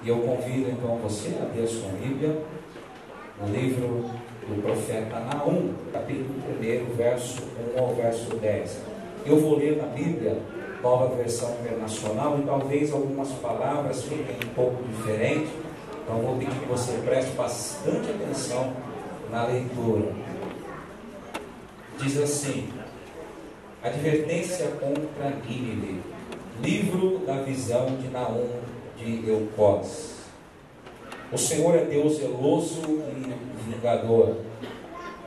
E eu convido então você a abrir a sua Bíblia no livro do profeta Naum, capítulo 1, verso 1 ao verso 10. Eu vou ler na Bíblia, Nova Versão Internacional, e talvez algumas palavras fiquem um pouco diferentes, então vou pedir que você preste bastante atenção na leitura. Diz assim: advertência contra Nínive, livro da visão de Naum de Elcós. O Senhor é Deus zeloso e vingador.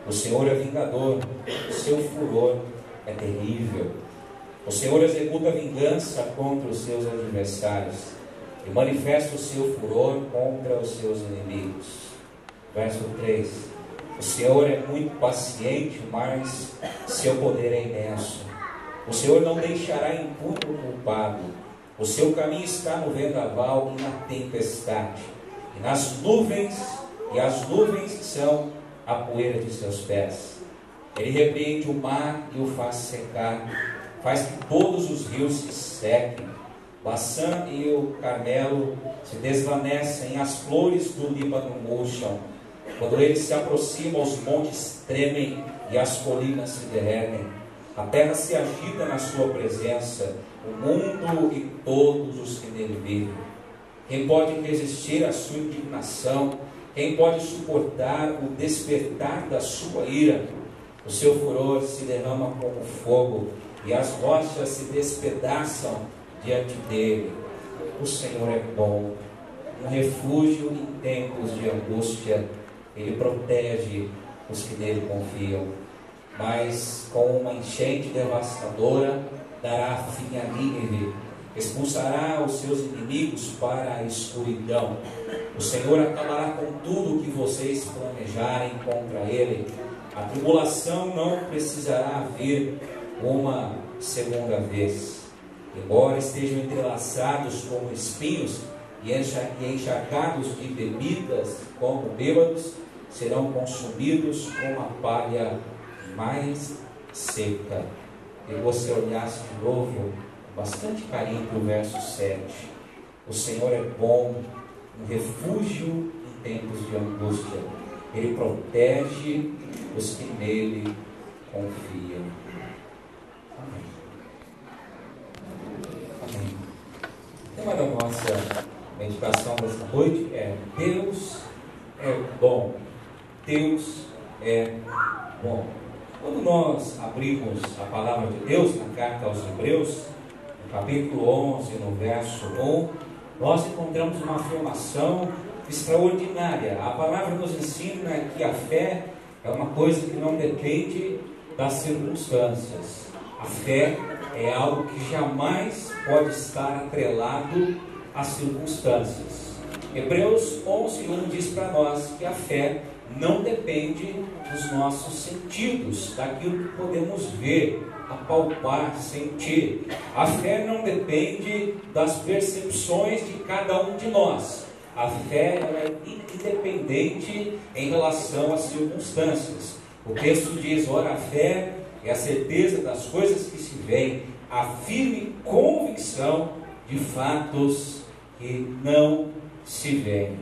O Senhor é vingador, o seu furor é terrível. O Senhor executa vingança contra os seus adversários e manifesta o seu furor contra os seus inimigos. Verso 3: o Senhor é muito paciente, mas seu poder é imenso. O Senhor não deixará impune o culpado. O seu caminho está no vendaval e na tempestade, e nas nuvens, e as nuvens são a poeira de seus pés. Ele repreende o mar e o faz secar, faz que todos os rios se sequem. Baçã e o Carmelo se desvanecem, as flores do Líbano murcham. Quando ele se aproxima, os montes tremem e as colinas se derretem. A terra se agita na sua presença, o mundo e todos os que nele vivem. Quem pode resistir à sua indignação? Quem pode suportar o despertar da sua ira? O seu furor se derrama como fogo e as rochas se despedaçam diante dele. O Senhor é bom, um refúgio em tempos de angústia. Ele protege os que nele confiam. Mas com uma enchente devastadora dará fim a Nínive, expulsará os seus inimigos para a escuridão. O Senhor acabará com tudo o que vocês planejarem contra ele. A tribulação não precisará vir uma segunda vez. Embora estejam entrelaçados como espinhos e encharcados de bebidas como bêbados, serão consumidos como a palha mais seca. E você olhasse de novo com bastante carinho para o verso 7. O Senhor é bom, um refúgio em tempos de angústia. Ele protege os que nele confiam. Amém. Amém. O tema da nossa meditação desta noite é: Deus é bom. Deus é bom. Quando nós abrimos a palavra de Deus na carta aos Hebreus, no capítulo 11, no verso 1, nós encontramos uma afirmação extraordinária. A palavra nos ensina que a fé é uma coisa que não depende das circunstâncias. A fé é algo que jamais pode estar atrelado às circunstâncias. Hebreus 11:1 diz para nós que a fé não depende dos nossos sentidos, daquilo que podemos ver, apalpar, sentir. A fé não depende das percepções de cada um de nós. A fé ela é independente em relação às circunstâncias. O texto diz: ora, a fé é a certeza das coisas que se veem, a firme convicção de fatos que não se veem.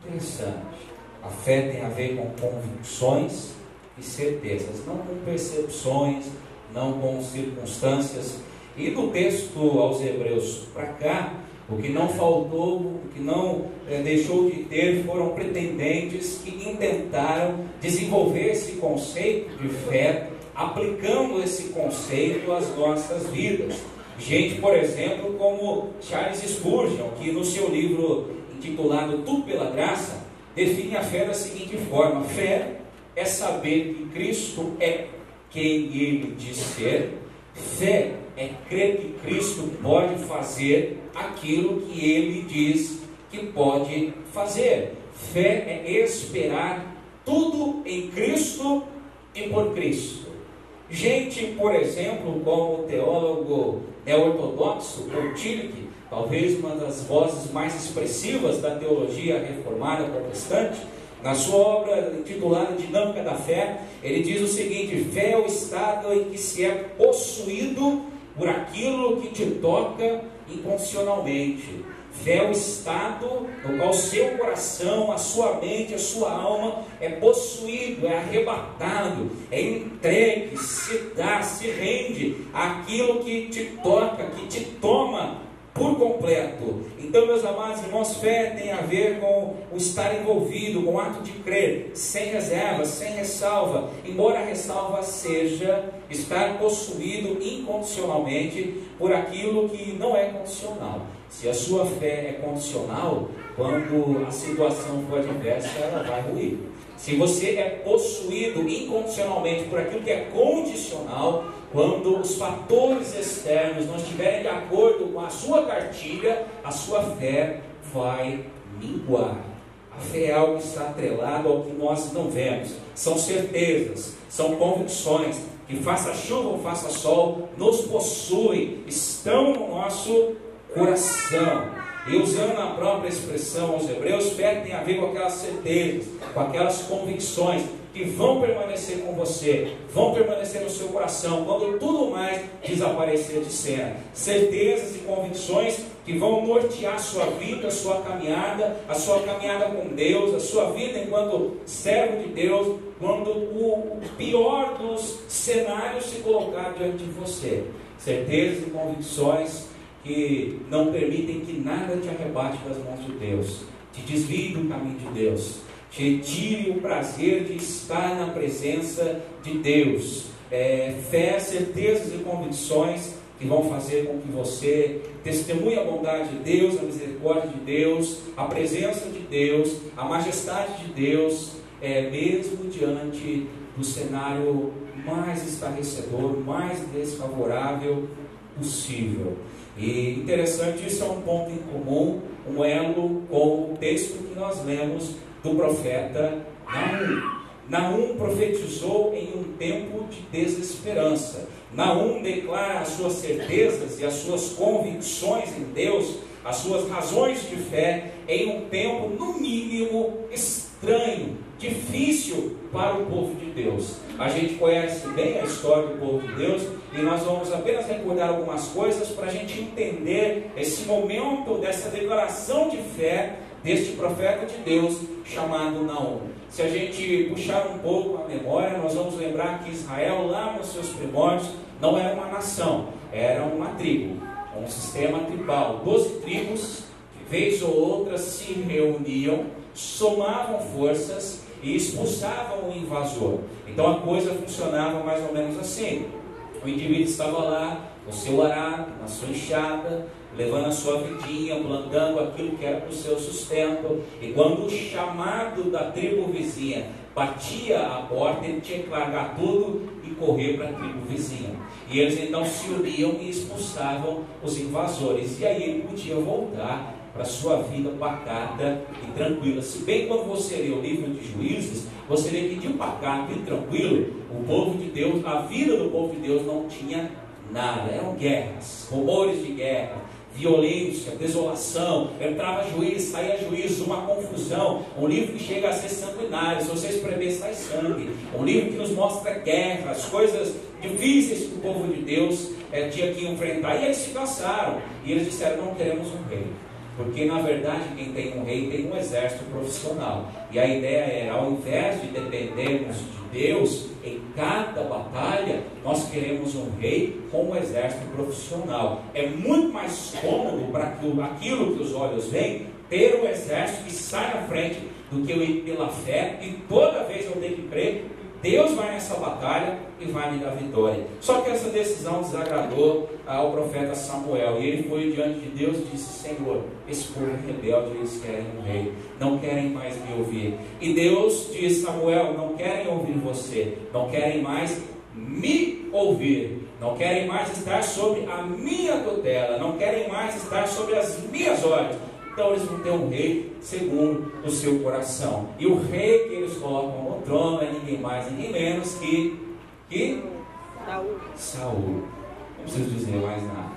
Interessante. A fé tem a ver com convicções e certezas, não com percepções, não com circunstâncias. E do texto aos Hebreus para cá, o que não faltou, o que não deixou de ter, foram pretendentes que intentaram desenvolver esse conceito de fé, aplicando esse conceito às nossas vidas. Gente, por exemplo, como Charles Spurgeon, que no seu livro intitulado Tudo pela Graça, define a fé da seguinte forma: fé é saber que Cristo é quem Ele diz ser. Fé é crer que Cristo pode fazer aquilo que Ele diz que pode fazer. Fé é esperar tudo em Cristo e por Cristo. Gente, por exemplo, como o teólogo neortodoxo Paul Tillich, talvez uma das vozes mais expressivas da teologia reformada protestante, na sua obra intitulada Dinâmica da Fé, ele diz o seguinte: fé é o estado em que se é possuído por aquilo que te toca incondicionalmente. Fé é o estado no qual o seu coração, a sua mente, a sua alma é possuído, é arrebatado, é entregue, se dá, se rende àquilo que te toca, que te toma por completo. Então, meus amados irmãos, fé tem a ver com o estar envolvido, com o ato de crer, sem reserva, sem ressalva, embora a ressalva seja estar possuído incondicionalmente por aquilo que não é condicional. Se a sua fé é condicional, quando a situação for adversa, ela vai ruir. Se você é possuído incondicionalmente por aquilo que é condicional, quando os fatores externos não estiverem de acordo com a sua cartilha, a sua fé vai minguar. A fé é algo que está atrelado ao que nós não vemos. São certezas, são convicções, que faça chuva ou faça sol, nos possuem, estão no nosso coração. E usando a própria expressão aos hebreus, fé tem a ver com aquelas certezas, com aquelas convicções que vão permanecer com você, vão permanecer no seu coração, quando tudo mais desaparecer de cena. Certezas e convicções que vão nortear a sua vida, a sua caminhada com Deus, a sua vida enquanto servo de Deus, quando o pior dos cenários se colocar diante de você. Certezas e convicções que não permitem que nada te arrebate das mãos de Deus, te desvie do caminho de Deus, te tire o prazer de estar na presença de Deus. Fé, certezas e convicções que vão fazer com que você testemunhe a bondade de Deus, a misericórdia de Deus, a presença de Deus, a majestade de Deus, mesmo diante do cenário mais estarrecedor, mais desfavorável possível. E interessante, isso é um ponto em comum, um elo com o texto que nós lemos do profeta Naum. Naum profetizou em um tempo de desesperança. Naum declara as suas certezas e as suas convicções em Deus, as suas razões de fé, em um tempo, no mínimo, estranho, difícil para o povo de Deus. A gente conhece bem a história do povo de Deus e nós vamos apenas recordar algumas coisas para a gente entender esse momento dessa declaração de fé deste profeta de Deus chamado Naum. Se a gente puxar um pouco a memória, nós vamos lembrar que Israel, lá nos seus primórdios, não era uma nação, era uma tribo, um sistema tribal. 12 tribos, que vez ou outra se reuniam, somavam forças e expulsavam o invasor. Então a coisa funcionava mais ou menos assim: o indivíduo estava lá com o seu arado, na sua enxada, levando a sua vidinha, plantando aquilo que era para o seu sustento, e quando o chamado da tribo vizinha batia a porta, ele tinha que largar tudo e correr para a tribo vizinha. E eles então se uniam e expulsavam os invasores, e aí ele podia voltar para a sua vida pacata e tranquila. Se bem quando você lê o livro de Juízes, você vê que de pacato e tranquilo, o povo de Deus, a vida do povo de Deus não tinha nada. Eram guerras, rumores de guerra, violência, desolação, entrava juiz, saía juiz, uma confusão. Um livro que chega a ser sanguinário, se você espremer sai sangue. Um livro que nos mostra guerras, coisas difíceis que o povo de Deus tinha que enfrentar. E eles se cansaram, e eles disseram: não queremos um rei. Porque na verdade quem tem um rei tem um exército profissional. E a ideia era, ao invés de dependermos de Deus em cada batalha, nós queremos um rei com um exército profissional. É muito mais cômodo para aquilo que os olhos veem, ter um exército que sai na frente do que eu ir pela fé, e toda vez eu tenho que crer, Deus vai nessa batalha e vai me dar vitória. Só que essa decisão desagradou ao profeta Samuel, e ele foi diante de Deus e disse: Senhor, esse povo é rebelde, eles querem um rei, não querem mais me ouvir. E Deus disse: Samuel, não querem ouvir você, não querem mais me ouvir, não querem mais estar sobre a minha tutela, não querem mais estar sobre as minhas ordens. Então eles vão ter um rei segundo o seu coração. E o rei que eles colocam no trono é ninguém mais, ninguém menos que Saul. Não preciso dizer mais nada.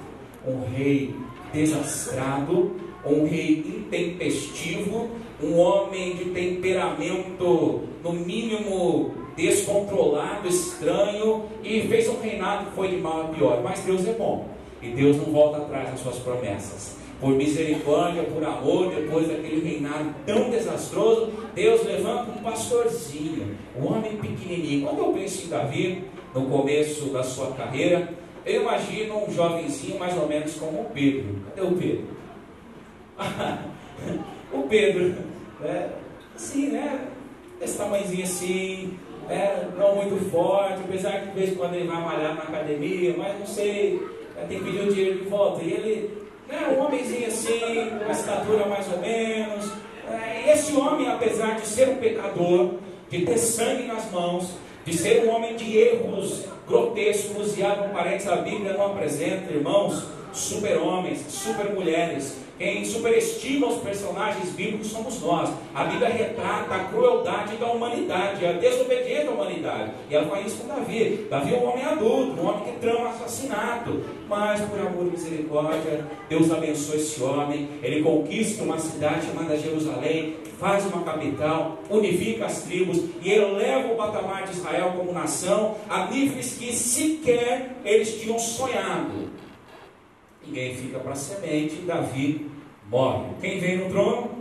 Um rei desastrado, um rei intempestivo, um homem de temperamento, no mínimo, descontrolado, estranho, e fez um reinado que foi de mal a pior. Mas Deus é bom, e Deus não volta atrás nas suas promessas. por misericórdia, por amor, depois daquele reinado tão desastroso, Deus levanta um pastorzinho, um homem pequenininho. Quando eu penso em Davi, no começo da sua carreira, eu imagino um jovenzinho mais ou menos como o Pedro. Cadê o Pedro? O Pedro, assim, esse tamanhozinho assim, não muito forte, apesar que de vez em quando ele vai malhar na academia, mas não sei, tem que pedir o dinheiro de volta. E ele, um homenzinho assim, com uma estatura mais ou menos. E esse homem, apesar de ser um pecador, de ter sangue nas mãos, de ser um homem de erros grotescos, e abro parênteses, a Bíblia não apresenta, irmãos, super-homens, super-mulheres. Quem superestima os personagens bíblicos somos nós. A Bíblia retrata a crueldade da humanidade, a desobediência da humanidade. E ela faz isso com Davi. Davi é um homem adulto, um homem que trama assassinato. Mas por amor e misericórdia, Deus abençoa esse homem. Ele conquista uma cidade chamada Jerusalém, faz uma capital, unifica as tribos e eleva o patamar de Israel como nação a níveis que sequer eles tinham sonhado. Ninguém fica para semente, Davi morre. Quem vem no trono?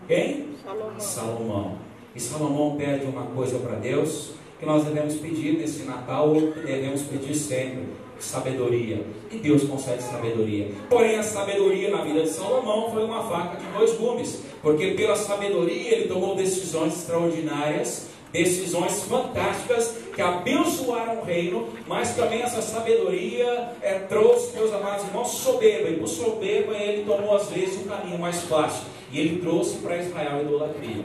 Quem? Salomão. E Salomão pede uma coisa para Deus, que nós devemos pedir nesse Natal, ou devemos pedir sempre: sabedoria. E Deus concede sabedoria. Porém, a sabedoria na vida de Salomão foi uma faca de dois gumes, porque pela sabedoria ele tomou decisões extraordinárias, decisões fantásticas que abençoaram o reino, mas também essa sabedoria trouxe, meus amados irmãos, soberba. E por soberba ele tomou às vezes o caminho mais fácil, e ele trouxe para Israel a idolatria.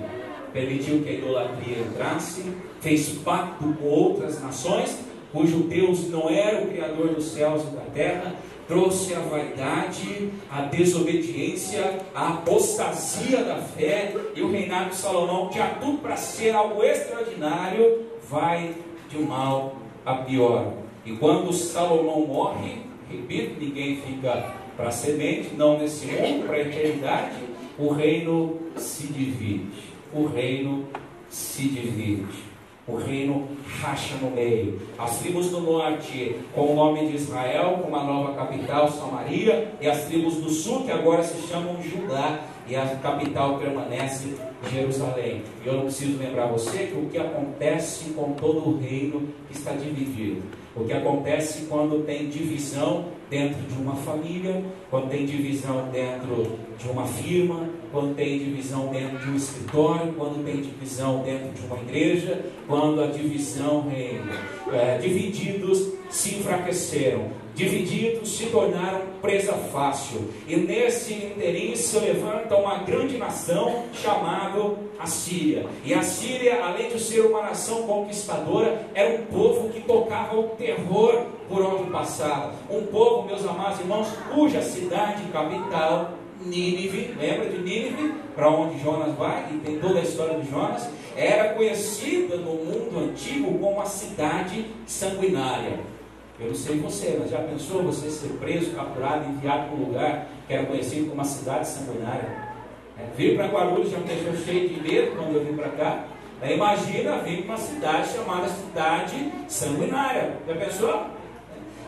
Permitiu que a idolatria entrasse, fez pacto com outras nações, cujo Deus não era o Criador dos céus e da terra. Trouxe a vaidade, a desobediência, a apostasia da fé, e o reinado de Salomão tinha tudo para ser algo extraordinário, vai de mal a pior. E quando Salomão morre, repito, ninguém fica para semente, não nesse mundo, para a eternidade, o reino se divide. O reino se divide. O reino racha no meio. As tribos do norte com o nome de Israel, com uma nova capital, Samaria, e as tribos do sul, que agora se chamam Judá, e a capital permanece Jerusalém. E eu não preciso lembrar você que o que acontece com todo o reino está dividido. O que acontece quando tem divisão dentro de uma família, quando tem divisão dentro de uma firma, quando tem divisão dentro de um escritório, quando tem divisão dentro de uma igreja, quando a divisão reina. Divididos se enfraqueceram, divididos se tornaram presa fácil, e nesse interim se levanta uma grande nação chamada Assíria. E a Síria, além de ser uma nação conquistadora, era um povo que tocava o terror por onde passava. Um povo, meus amados irmãos, cuja cidade capital, Nínive, lembra de Nínive, para onde Jonas vai, e tem toda a história de Jonas, era conhecida no mundo antigo como a cidade sanguinária. Eu não sei você, mas já pensou você ser preso, capturado, enviado para um lugar que era conhecido como a cidade sanguinária? Vir para Guarulhos já me deixou cheio de medo quando eu vim para cá. Imagina vir para uma cidade chamada cidade sanguinária. Já pensou?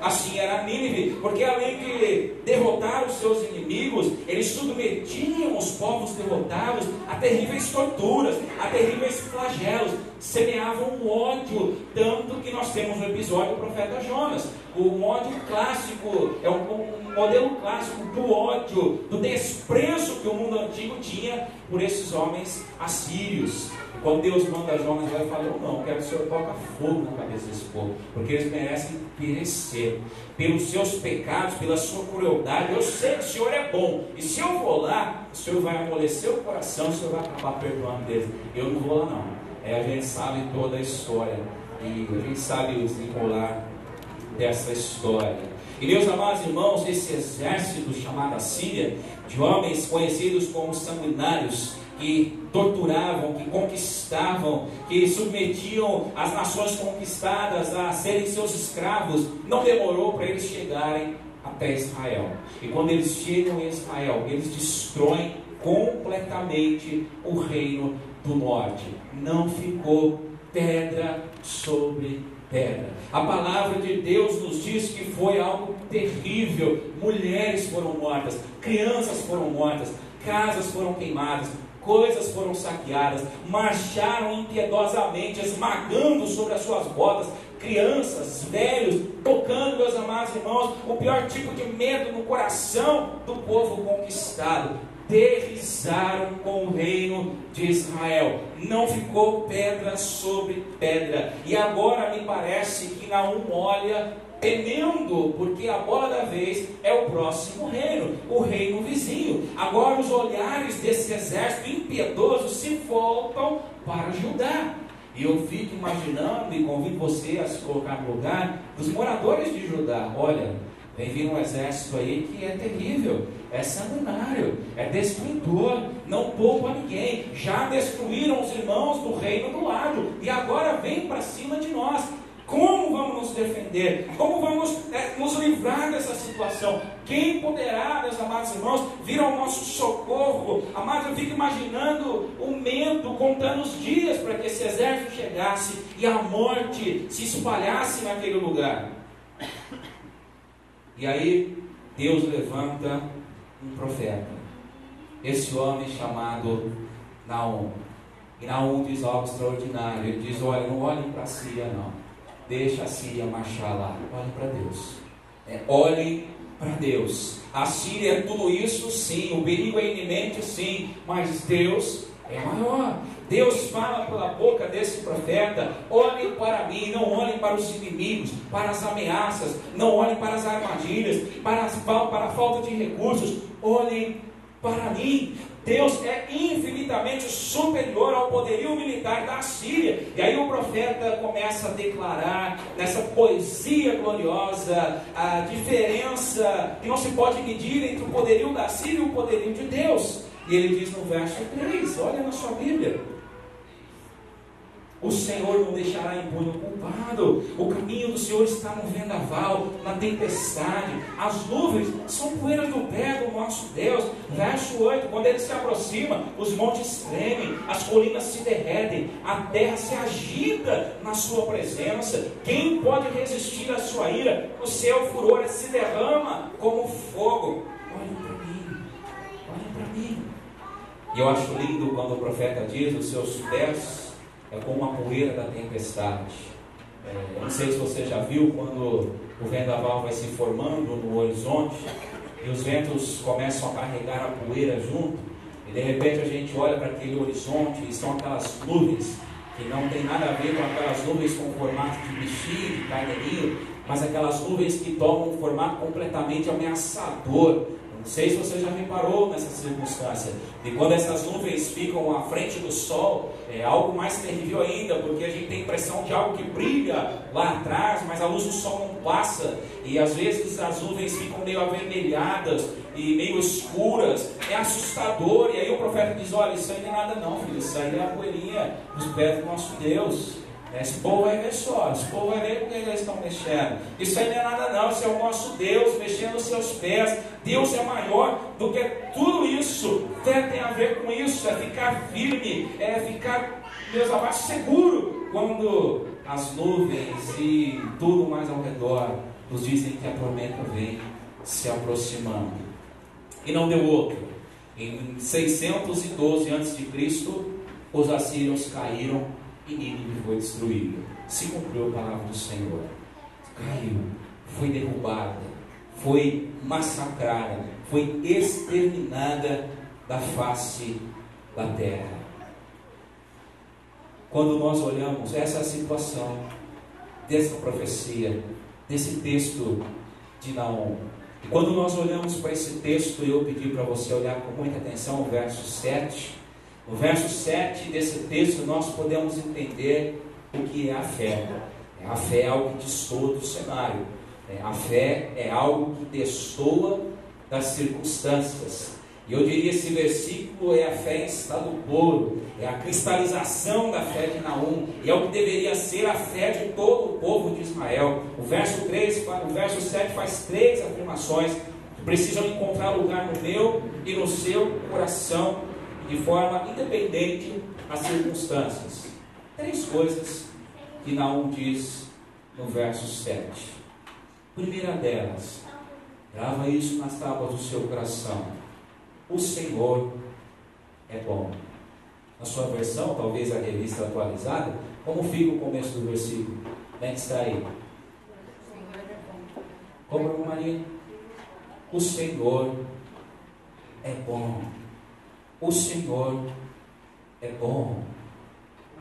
Assim era Nínive, porque além de derrotar os seus inimigos, eles submetiam os povos derrotados a terríveis torturas, a terríveis flagelos, semeavam um ódio, tanto que nós temos no episódio do profeta Jonas. O ódio clássico, é um modelo clássico do ódio, do desprezo que o mundo antigo tinha por esses homens assírios. Quando Deus manda Jonas, vai falar: não, quero que o Senhor toque fogo na cabeça desse povo, porque eles merecem perecer pelos seus pecados, pela sua crueldade. Eu sei que o Senhor é bom, e se eu vou lá, o Senhor vai amolecer o coração, o Senhor vai acabar perdoando deles. Eu não vou lá não. A gente sabe toda a história, e a gente sabe o desenrolar dessa história. E meus amados irmãos, esse exército chamado Assíria, de homens conhecidos como sanguinários, que torturavam, que conquistavam, que submetiam as nações conquistadas a serem seus escravos, não demorou para eles chegarem até Israel. E quando eles chegam em Israel, eles destroem completamente o reino do norte. Não ficou pedra sobre pedra. A palavra de Deus nos diz que foi algo terrível. Mulheres foram mortas, crianças foram mortas, casas foram queimadas, coisas foram saqueadas, marcharam impiedosamente, esmagando sobre as suas botas crianças, velhos, tocando, meus amados irmãos, o pior tipo de medo no coração do povo conquistado. Derrisaram com o reino de Israel, não ficou pedra sobre pedra. E agora me parece que Naum olha temendo, porque a bola da vez é o próximo reino, o reino vizinho. Agora os olhares desse exército impiedoso se voltam para Judá. E eu fico imaginando, e convido você a se colocar no lugar dos moradores de Judá. Olha, vem vir um exército aí que é terrível, é sanguinário, é destruidor, não poupa ninguém. Já destruíram os irmãos do reino do lado, e agora vem para cima de nós. Como vamos nos defender? Como vamos nos livrar dessa situação? Quem poderá, meus amados irmãos, vir ao nosso socorro? Amados, eu fico imaginando o medo, contando os dias para que esse exército chegasse e a morte se espalhasse naquele lugar. E aí Deus levanta um profeta, esse homem chamado Naum. E Naum diz algo extraordinário. Ele diz: olha, não olhem para a Síria não, deixa a Síria marchar lá. Olhem para Deus, olhem para Deus. A Síria é tudo isso, sim, o perigo é iminente, sim, mas Deus é maior. Deus fala pela boca desse profeta: olhem para mim, não olhem para os inimigos, para as ameaças, não olhem para as armadilhas, para a falta de recursos, olhem para mim. Deus é infinitamente superior ao poderio militar da Síria. E aí o profeta começa a declarar nessa poesia gloriosa a diferença que não se pode medir entre o poderio da Síria e o poderio de Deus. E ele diz no verso 3, olha na sua Bíblia: o Senhor não deixará impune o culpado. O caminho do Senhor está no vendaval, na tempestade. As nuvens são poeira do pé do nosso Deus. Verso 8, quando ele se aproxima, os montes tremem, as colinas se derretem, a terra se agita na sua presença. Quem pode resistir à sua ira? O seu furor se derrama como fogo. Olhem para mim, olhem para mim. E eu acho lindo quando o profeta diz: os seus pés é como a poeira da tempestade. Eu não sei se você já viu quando o vendaval vai se formando no horizonte e os ventos começam a carregar a poeira junto, e de repente a gente olha para aquele horizonte e são aquelas nuvens que não tem nada a ver com aquelas nuvens com formato de bichinho, de carneirinho, mas aquelas nuvens que tomam um formato completamente ameaçador. Não sei se você já reparou nessa circunstância. E quando essas nuvens ficam à frente do sol, é algo mais terrível ainda, porque a gente tem a impressão de algo que brilha lá atrás, mas a luz do sol não passa. E às vezes as nuvens ficam meio avermelhadas e meio escuras. É assustador. E aí o profeta diz: olha, isso aí não é nada não, filho. Isso aí é a poeirinha dos pés do nosso Deus. Esse povo vai ver só, esse povo vai ver porque eles estão mexendo. Isso aí não é nada não, isso é o nosso Deus mexendo os seus pés. Deus é maior do que tudo isso. Fé tem a ver com isso, é ficar firme, é ficar, meus amados, seguro quando as nuvens e tudo mais ao redor nos dizem que a tormenta vem se aproximando. E não deu outro. Em 612 a.C., os assírios caíram e Nínive foi destruída. Se cumpriu a palavra do Senhor. Caiu, foi derrubada, foi massacrada, foi exterminada da face da terra. Quando nós olhamos essa situação, dessa profecia, desse texto de Naum, e quando nós olhamos para esse texto, eu pedi para você olhar com muita atenção o verso 7. No verso 7 desse texto nós podemos entender o que é a fé. A fé é algo que destoa do cenário. A fé é algo que destoa das circunstâncias. E eu diria, esse versículo é a fé em estado puro, é a cristalização da fé de Naum, e é o que deveria ser a fé de todo o povo de Israel. O verso 7 faz 3 afirmações que precisam encontrar lugar no meu e no seu coração, de forma independente das circunstâncias. 3 coisas que Naum diz no verso 7. Primeira delas, grava isso nas tábuas do seu coração: o Senhor é bom. Na sua versão, talvez a revista atualizada, como fica o começo do versículo? Como é que está aí? Como, irmã Maria? O Senhor é bom. O Senhor é bom.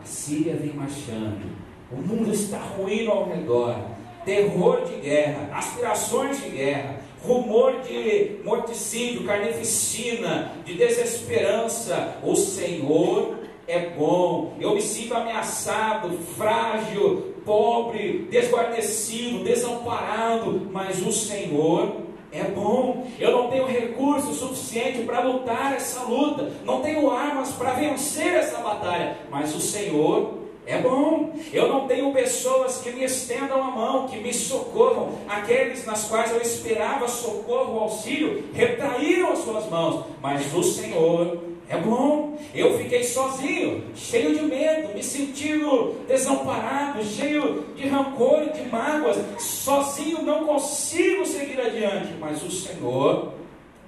A Síria vem marchando. O mundo está ruindo ao redor. Terror de guerra, aspirações de guerra, rumor de morticídio, carnificina, de desesperança. O Senhor é bom. Eu me sinto ameaçado, frágil, pobre, desguarnecido, desamparado, mas o Senhor é bom. Eu não tenho recurso suficiente para lutar essa luta, não tenho armas para vencer essa batalha, mas o Senhor é bom. Eu não tenho pessoas que me estendam a mão, que me socorram. Aqueles nas quais eu esperava socorro, auxílio, retraíram as suas mãos, mas o Senhor é bom. Eu fiquei sozinho, cheio de medo, me sentindo desamparado, cheio de rancor e de mágoas. Sozinho não consigo seguir adiante, mas o Senhor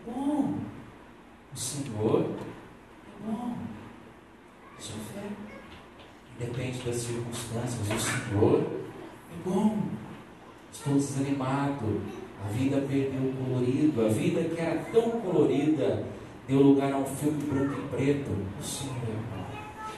é bom. O Senhor é bom. Isso é fé. Depende das circunstâncias. O Senhor é bom. Estou desanimado. A vida perdeu o colorido. A vida que era tão colorida deu lugar a um filme branco e preto. O Senhor é bom.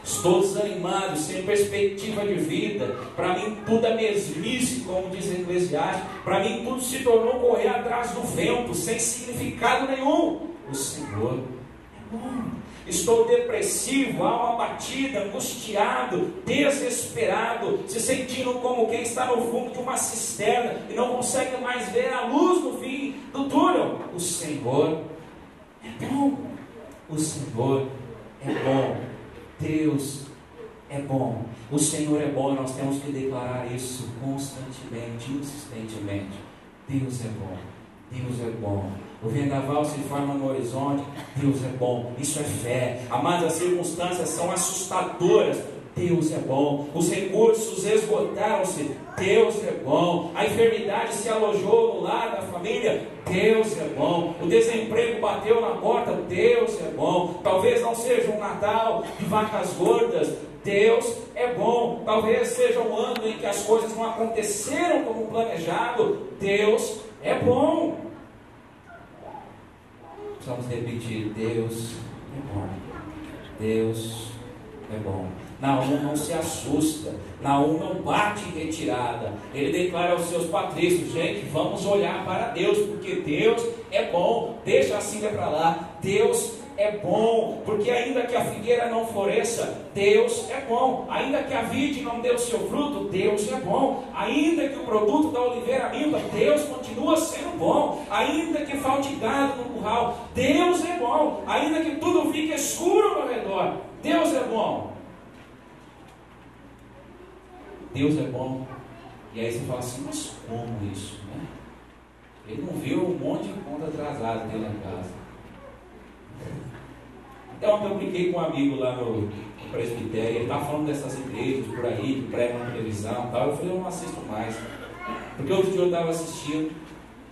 Estou desanimado, sem perspectiva de vida. Para mim tudo é mesmice, como diz Eclesiastes. Para mim tudo se tornou correr atrás do vento, sem significado nenhum. O Senhor é bom. Estou depressivo, alma batida, angustiado, desesperado, se sentindo como quem está no fundo de uma cisterna e não consegue mais ver a luz no fim do túnel. O Senhor é bom. O Senhor é bom. Deus é bom. O Senhor é bom e nós temos que declarar isso constantemente, insistentemente. Deus é bom. Deus é bom. O vendaval se forma no horizonte. Deus é bom. Isso é fé. Amados, as circunstâncias são assustadoras. Deus é bom. Os recursos esgotaram-se. Deus é bom. A enfermidade se alojou no lar da família. Deus é bom. O desemprego bateu na porta. Deus é bom. Talvez não seja um Natal de vacas gordas. Deus é bom. Talvez seja um ano em que as coisas não aconteceram como planejado. Deus é bom. Precisamos repetir: Deus é bom. Deus é bom. Naum não se assusta. Naum não bate em retirada. Ele declara aos seus patrícios: gente, vamos olhar para Deus, porque Deus é bom. Deixa a Síria para lá. Deus é bom, porque ainda que a figueira não floresça, Deus é bom. Ainda que a vide não dê o seu fruto, Deus é bom. Ainda que o produto da oliveira minta, Deus continua sendo bom. Ainda que falte gado no curral, Deus é bom. Ainda que tudo fique escuro ao redor, Deus é bom. Deus é bom. E aí você fala assim: mas como isso, né? Ele não viu um monte de conta atrasada dentro da casa. Então eu brinquei com um amigo lá no presbitério. Ele estava falando dessas igrejas por aí, que pregam na televisão e tal. Eu falei: eu não assisto mais. Porque outro dia eu estava assistindo.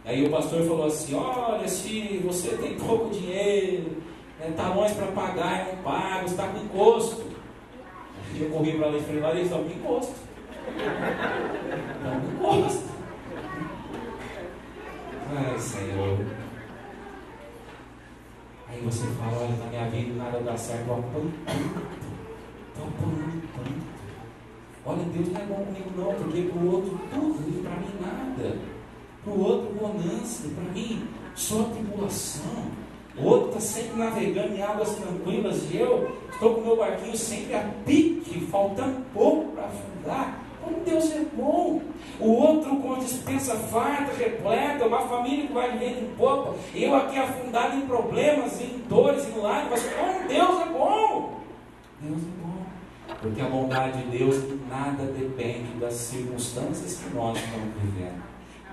Aí o pastor falou assim: olha, se você tem pouco dinheiro, talões para pagar e não paga, você está com encosto. Aí eu corri para lá e falei: lá eles estão com encosto. Estão com encosto. Ai, Senhor. Aí você fala: olha, na minha vida nada dá certo, eu apanho tanto. Olha, Deus não é bom comigo não, porque para o outro tudo e para mim nada. Para o outro bonança, e para mim só tribulação. O outro está sempre navegando em águas tranquilas e eu estou com o meu barquinho sempre a pique, faltando pouco para afundar. Como Deus é bom. O outro com a despensa farta, repleta, uma família que vai de vento em popa, eu aqui afundado em problemas, em dores, em lágrimas. Como Deus é bom. Deus é bom. Porque a bondade de Deus nada depende das circunstâncias que nós estamos vivendo.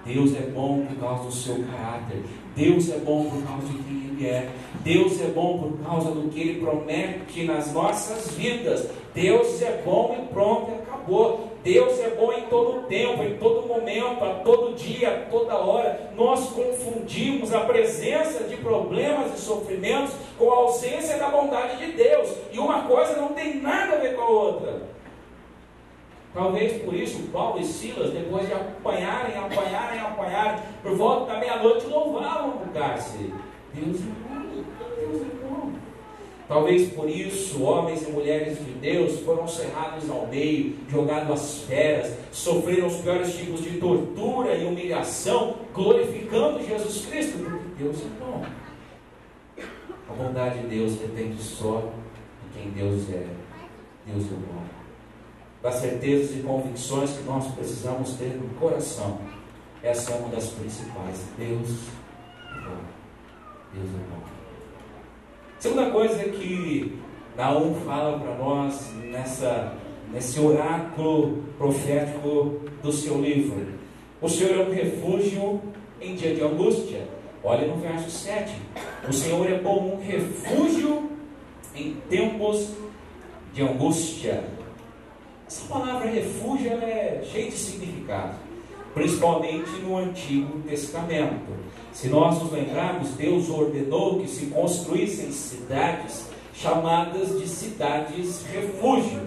Deus é bom por causa do seu caráter. Deus é bom por causa de quem Ele é. Deus é bom por causa do que Ele promete nas nossas vidas. Deus é bom e pronto, acabou. Deus é bom em todo tempo, em todo momento, a todo dia, a toda hora. Nós confundimos a presença de problemas e sofrimentos com a ausência da bondade de Deus. E uma coisa não tem nada a ver com a outra. Talvez por isso Paulo e Silas, depois de apanharem, por volta da meia-noite, louvavam o cárcere. Deus é bom, Deus é bom. Talvez por isso homens e mulheres de Deus foram cerrados ao meio, jogados às feras, sofreram os piores tipos de tortura e humilhação, glorificando Jesus Cristo, porque Deus é bom. A bondade de Deus depende só de quem Deus é. Deus é bom. Das certezas e convicções que nós precisamos ter no coração, essa é uma das principais. Deus é bom. Deus é bom. Segunda coisa que Naum fala para nós nesse oráculo profético do seu livro: o Senhor é um refúgio em dia de angústia. Olha no verso 7. O Senhor é como um refúgio em tempos de angústia. Essa palavra refúgio é cheia de significado, principalmente no Antigo Testamento. Se nós nos lembrarmos, Deus ordenou que se construíssem cidades chamadas de cidades refúgio.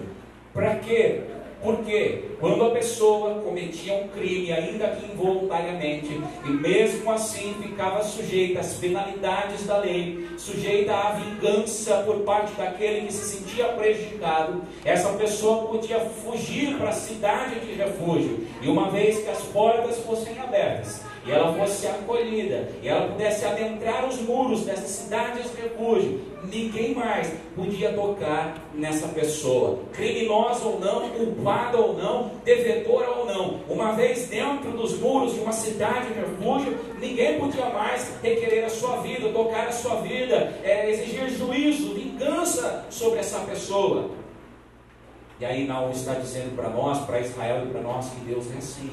Para quê? Porque quando a pessoa cometia um crime, ainda que involuntariamente, e mesmo assim ficava sujeita às penalidades da lei, sujeita à vingança por parte daquele que se sentia prejudicado, essa pessoa podia fugir para a cidade de refúgio. E uma vez que as portas fossem abertas, e ela fosse acolhida, e ela pudesse adentrar os muros dessas cidades de refúgio, ninguém mais podia tocar nessa pessoa, criminosa ou não, culpada ou não, devedora ou não. Uma vez dentro dos muros de uma cidade de refúgio, ninguém podia mais requerer a sua vida, tocar a sua vida, exigir juízo, vingança sobre essa pessoa. E aí Naum está dizendo para nós, para Israel e para nós, que Deus é assim.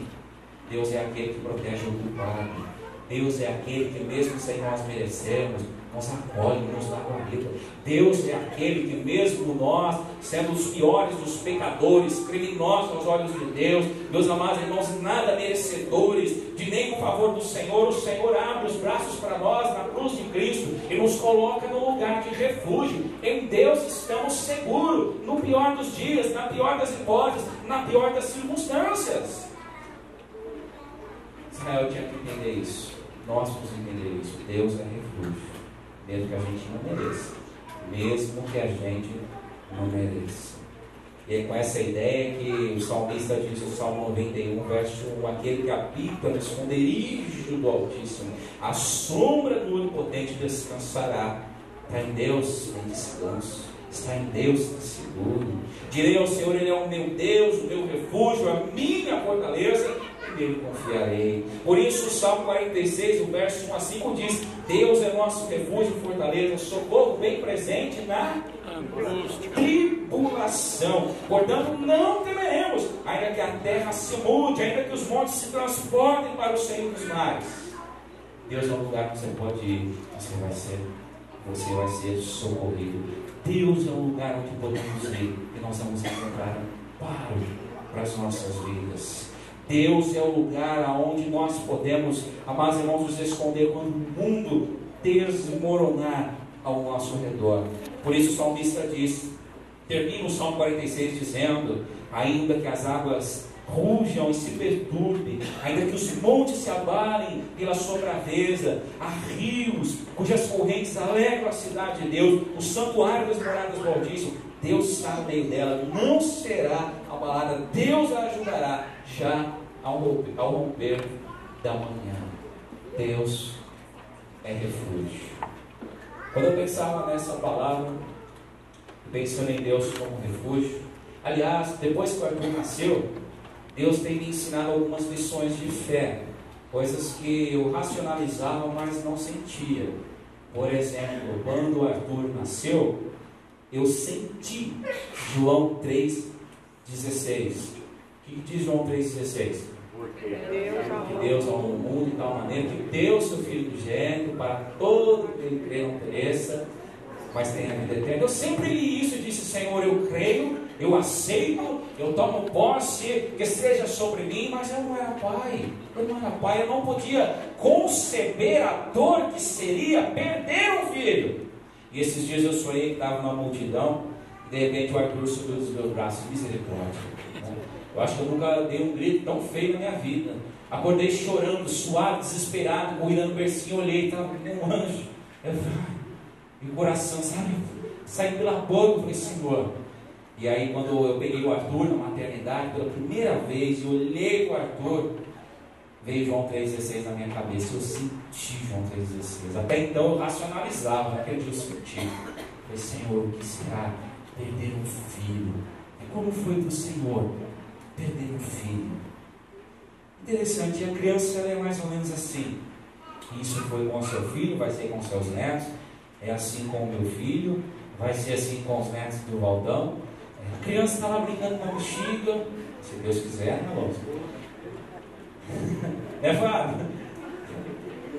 Deus é aquele que protege o culpado. Deus é aquele que, mesmo sem nós merecermos, nos acolhe, nos dá a vida. Deus é aquele que, mesmo nós, sendo os piores dos pecadores, criminosos aos olhos de Deus, meus amados irmãos, nada merecedores de nenhum favor do Senhor, o Senhor abre os braços para nós na cruz de Cristo e nos coloca no lugar de refúgio. Em Deus estamos seguros, no pior dos dias, na pior das hipóteses, na pior das circunstâncias. Israel tinha que entender isso. Nós temos que entender isso. Deus é refúgio, mesmo que a gente não mereça. Mesmo que a gente não mereça. E é com essa ideia que o salmista diz no Salmo 91, verso 1: aquele que habita no esconderijo do Altíssimo, a sombra do Onipotente descansará. Está em Deus, tem descanso. Está em Deus, está seguro. Direi ao Senhor, Ele é o meu Deus, o meu refúgio, a minha fortaleza, nele confiarei. Por isso o Salmo 46, o verso 1 a 5 diz: Deus é nosso refúgio e fortaleza, socorro bem presente na tribulação. Portanto, não temeremos, ainda que a terra se mude, ainda que os montes se transportem para o seio dos mares. Deus é um lugar que você pode ir, você vai ser socorrido. Deus é um lugar onde podemos ir e nós vamos encontrar amparo para as nossas vidas. Deus é o lugar aonde nós podemos, amados irmãos, nos esconder quando o mundo desmoronar ao nosso redor. Por isso o salmista diz, termina o Salmo 46 dizendo: ainda que as águas rujam e se perturbem, ainda que os montes se abalem pela sua braveza, há rios cujas correntes alegram a cidade de Deus, o santuário das moradas do Altíssimo. Deus está no meio dela, não será abalada. Deus a ajudará já ao romper da manhã. Deus é refúgio. Quando eu pensava nessa palavra, pensando em Deus como refúgio, aliás, depois que o Arthur nasceu, Deus tem me ensinado algumas lições de fé, coisas que eu racionalizava, mas não sentia. Por exemplo, quando o Arthur nasceu, eu senti João 3,16. O que diz João 3,16? Porque Deus amou o mundo de tal maneira que deu seu Filho unigênito para todo que ele crê não pereça, mas tenha vida eterna. Eu sempre li isso e disse: Senhor, eu creio, eu aceito, eu tomo posse, que seja sobre mim, mas eu não era pai. Eu não podia conceber a dor que seria perder um filho. E esses dias eu sonhei que estava numa multidão, e de repente o Arthur subiu dos meus braços, misericórdia. Eu acho que eu nunca dei um grito tão feio na minha vida. Acordei chorando, suado, desesperado, correndo no bercinho, olhei, estava um anjo. E o coração, sabe, saiu pela boca, eu falei: Senhor. E aí quando eu peguei o Arthur na maternidade, pela primeira vez, eu olhei para o Arthur, veio João 3,16 na minha cabeça. Eu senti João 3,16. Até então eu racionalizava, naquele dia eu senti. Eu falei: Senhor, o que será perder um filho? E como foi do Senhor perder um filho? Interessante, a criança ela é mais ou menos assim. Isso foi com o seu filho, vai ser com seus netos. É assim com o meu filho, vai ser assim com os netos do Valdão. A criança está lá brincando com a bexiga, se Deus quiser, né, Lógico? Né, Fábio?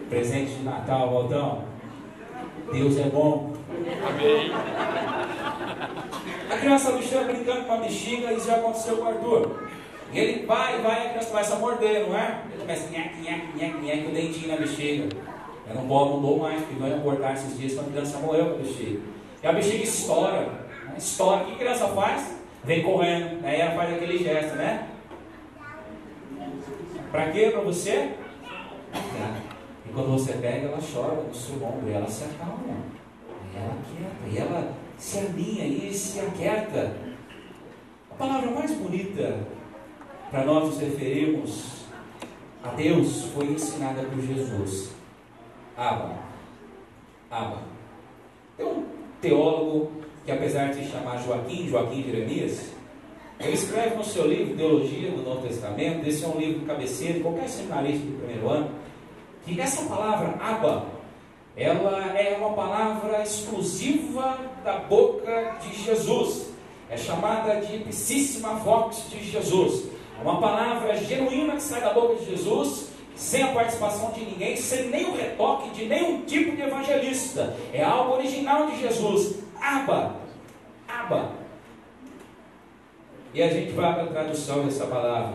Presente de Natal, Valdão. Deus é bom. Amém. A criança brincando com a bexiga, isso já aconteceu com o Arthur. E ele vai, a criança começa a morder, não é? Ele começa a com o dentinho na bexiga. Eu não dou mais, porque não ia cortar esses dias quando a criança morreu com a bexiga. E a bexiga estoura. Estoura. O que a criança faz? Vem correndo. Aí ela faz aquele gesto, né? Pra quê? Pra você? E quando você pega, ela chora no seu ombro, e ela se acalma. E ela aquieta, e ela se alinha e se aquieta. A palavra mais bonita para nós nos referirmos a Deus foi ensinada por Jesus. Abba. Tem um teólogo que, apesar de se chamar Joaquim Jeremias, ele escreve no seu livro Teologia do Novo Testamento. Esse é um livro cabeceiro de qualquer seminarista do primeiro ano, que essa palavra Abba, ela é uma palavra exclusiva da boca de Jesus. É chamada de ipsíssima vox de Jesus. É uma palavra genuína que sai da boca de Jesus, sem a participação de ninguém, sem nenhum retoque de nenhum tipo de evangelista. É algo original de Jesus. Abba. E a gente vai para a tradução dessa palavra.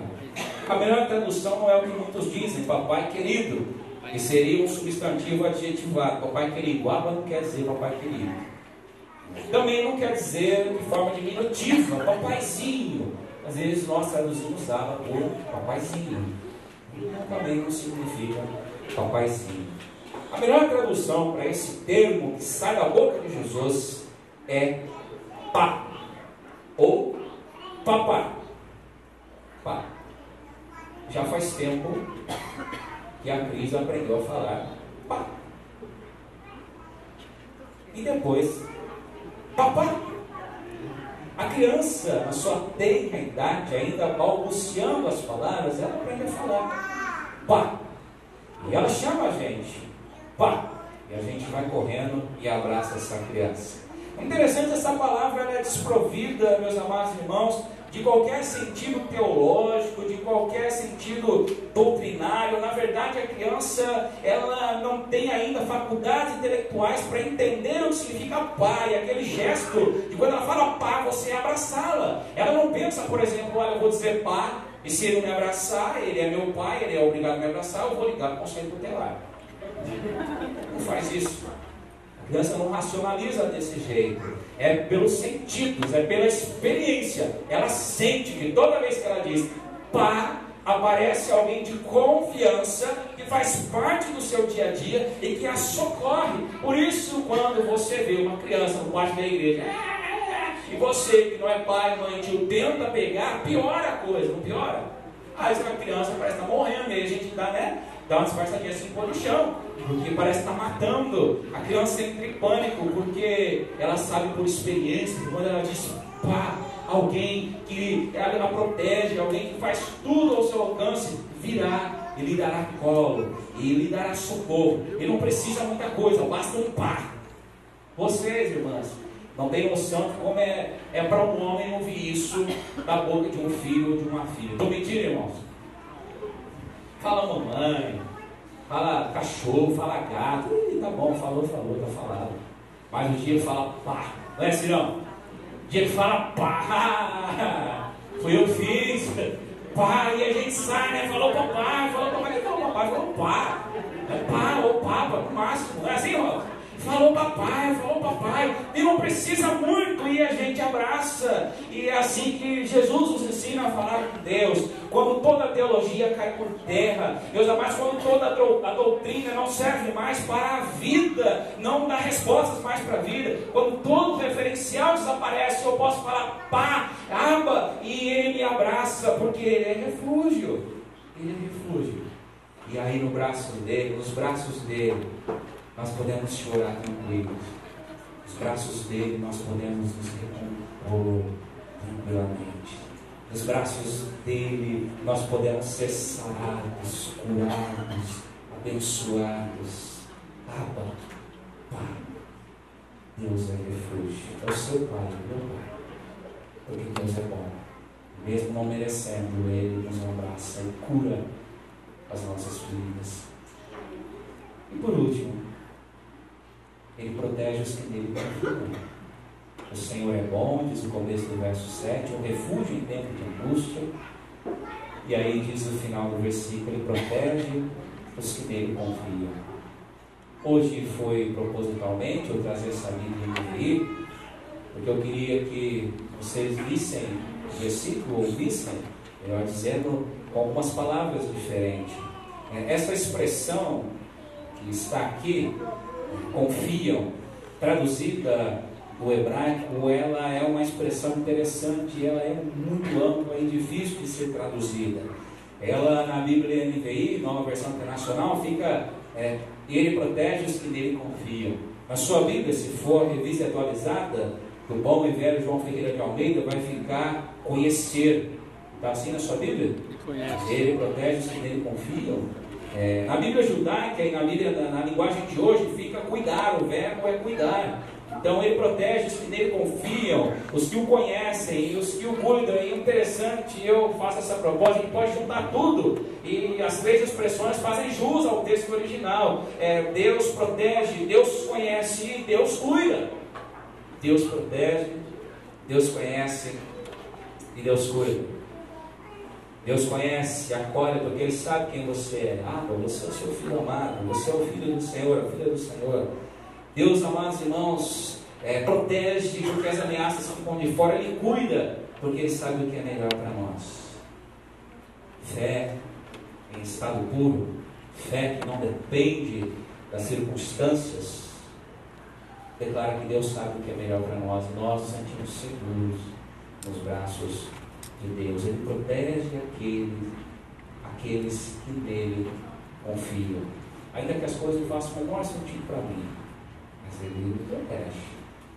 A melhor tradução não é o que muitos dizem, papai querido, que seria um substantivo adjetivado, papai querido. Abba não quer dizer papai querido. Também não quer dizer de forma diminutiva, papaizinho. Às vezes nós traduzimos Abba por papaizinho. Também não significa papaizinho. A melhor tradução para esse termo que sai da boca de Jesus é pá ou papá. Pá. Já faz tempo que a Cris aprendeu a falar pá. E depois, papá. A criança, na sua tenra idade, ainda balbuciando as palavras, ela aprende a falar pá. E ela chama a gente pá. E a gente vai correndo e abraça essa criança. É interessante, essa palavra ela é desprovida, meus amados irmãos, de qualquer sentido teológico, de qualquer sentido doutrinário. Na verdade, a criança ela não tem ainda faculdades intelectuais para entender o que significa pai, aquele gesto de quando ela fala pá, você abraçá-la. Ela não pensa, por exemplo, olha, eu vou dizer pá, e se ele me abraçar, ele é meu pai, ele é obrigado a me abraçar, eu vou ligar para o conselho tutelar. Não faz isso. A criança não racionaliza desse jeito. É pelos sentidos, é pela experiência. Ela sente que toda vez que ela diz pá, aparece alguém de confiança que faz parte do seu dia a dia e que a socorre. Por isso, quando você vê uma criança no pátio da igreja e você que não é pai, mãe, tio, tenta pegar, piora a coisa, não piora? Aí a criança parece estar morrendo, e a gente dá uma disfarçadinha assim, põe no chão, porque parece estar matando. A criança entra em pânico, porque ela sabe por experiência que quando ela diz pá, alguém que ela protege, alguém que faz tudo ao seu alcance, virá e lhe dará colo, e lhe dará socorro. Ele não precisa muita coisa, basta um pá. Vocês, irmãs, não tem noção de como é para um homem ouvir isso da boca de um filho ou de uma filha. Estou mentindo, irmãos? Fala mamãe, fala cachorro, fala gato. Ih, tá bom, falou, tá falado. Mas o dia que fala pá, não é assim não? O dia que fala pá, foi eu que fiz, pá, e a gente sai, né? Falou papai, quem falou papai? Falou pá, é pá, ou papa, no máximo, não é assim, ó? Falou papai, e não precisa muito, e a gente abraça, e é assim que Jesus nos ensina a falar com Deus. Quando toda a teologia cai por terra, meus amados, quando toda a doutrina não serve mais para a vida, não dá respostas mais para a vida, quando todo referencial desaparece, eu posso falar pá, aba, e Ele me abraça, porque Ele é refúgio, e aí nos braços dele, nós podemos chorar tranquilos. Nos braços dele nós podemos nos recompor tranquilamente. Nos braços dele nós podemos ser sarados, curados, abençoados. Abba, Pai. Deus é refúgio. É o seu Pai, meu Pai. Porque Deus é bom. Mesmo não merecendo, Ele nos abraça e cura as nossas feridas. E por último, Ele protege os que nele confiam. O Senhor é bom, diz o começo do verso 7, um refúgio em tempo de angústia. E aí diz no final do versículo, Ele protege os que nele confiam. Hoje foi propositalmente eu trazer essa Bíblia aqui, porque eu queria que vocês lissem o versículo, ouvissem, melhor dizendo, com algumas palavras diferentes. Essa expressão que está aqui, confiam, traduzida do hebraico, ela é uma expressão interessante, ela é muito ampla e difícil de ser traduzida. Ela na Bíblia NVI, nova versão internacional, fica Ele protege os que nele confiam. Na sua Bíblia, se for revista atualizada, do bom e velho João Ferreira de Almeida, vai ficar conhecer. Está assim na sua Bíblia? Ele protege os que nele confiam. Na Bíblia judaica e na linguagem de hoje fica cuidar, o verbo é cuidar. Então Ele protege os que nele confiam, os que o conhecem e os que o cuidam. E interessante, eu faço essa proposta, a gente pode juntar tudo, e as três expressões fazem jus ao texto original. Deus protege, Deus conhece e Deus cuida. Deus protege, Deus conhece e Deus cuida. Deus conhece, acolhe, porque Ele sabe quem você é. Você é o seu filho amado, você é o filho do Senhor, a filha do Senhor. Deus, amados irmãos, protege porque as ameaças ficam de fora. Ele cuida, porque Ele sabe o que é melhor para nós. Fé em estado puro, fé que não depende das circunstâncias, declara que Deus sabe o que é melhor para nós. Nós nos sentimos seguros nos braços de Deus. Ele protege aqueles que nele confiam. Ainda que as coisas não façam o menor sentido para mim, mas Ele me protege.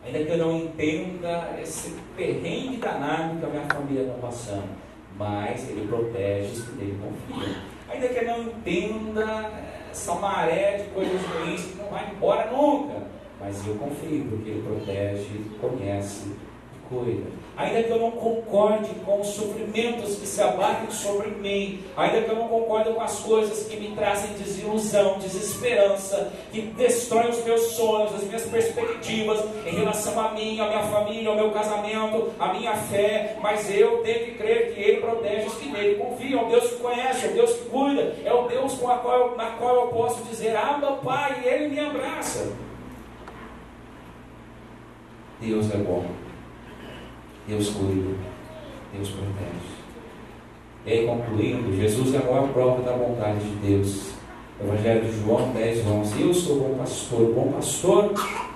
Ainda que eu não entenda esse perrengue danado que a minha família está passando, mas Ele protege os que nele confiam. Ainda que eu não entenda essa maré de coisas ruins que não vai embora nunca, mas eu confio, porque Ele protege, conhece e cuida. Ainda que eu não concorde com os sofrimentos que se abatem sobre mim, ainda que eu não concorde com as coisas que me trazem desilusão, desesperança, que destroem os meus sonhos, as minhas perspectivas em relação a mim, a minha família, ao meu casamento, a minha fé, mas eu tenho que crer que Ele protege os que nele confiam. É o Deus que conhece, é o Deus que cuida, é o Deus na qual eu posso dizer, Abba, Pai, e Ele me abraça. Deus é bom. Deus cuida, Deus protege. E aí, concluindo, Jesus é a maior prova da bondade de Deus. Evangelho de João 10:11. Eu sou o bom pastor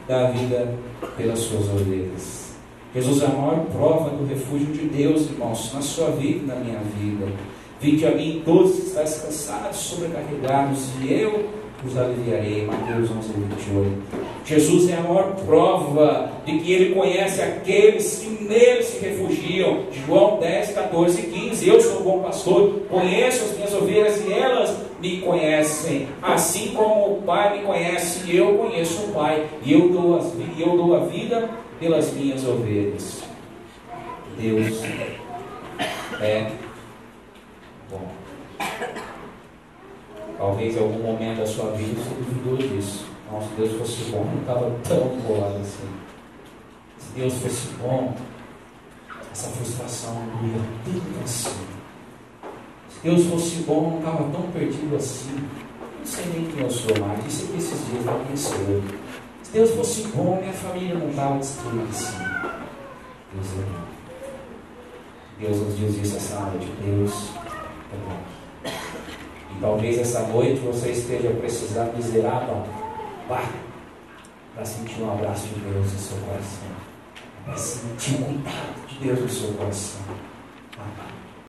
dá a vida pelas suas ovelhas. Jesus é a maior prova do refúgio de Deus, irmãos, na sua vida e na minha vida. Vinde a mim todos que estáis cansados, sobrecarregados, e eu os aliviarei. Mateus 11:28. Jesus é a maior prova de que Ele conhece aqueles que nele se refugiam. João 10, 14 e 15. Eu sou o bom pastor, conheço as minhas ovelhas e elas me conhecem. Assim como o Pai me conhece, eu conheço o Pai, e eu dou a vida pelas minhas ovelhas. Deus é bom. Talvez em algum momento da sua vida você duvidou disso. Não, se Deus fosse bom, não estava tão bolado assim. Se Deus fosse bom, essa frustração não ia tanto assim. Se Deus fosse bom, não estava tão perdido assim. Não sei nem quem eu sou mais. Disse que esses dias vai conhecer. Se Deus fosse bom, minha família não estava destruída assim. Deus é bom. Deus nos diz isso essa noite. Deus é bom. E talvez essa noite você esteja precisando dizer: Abba, vá, para sentir um abraço de Deus no seu coração, para sentir o cuidado de Deus no seu coração. Abba.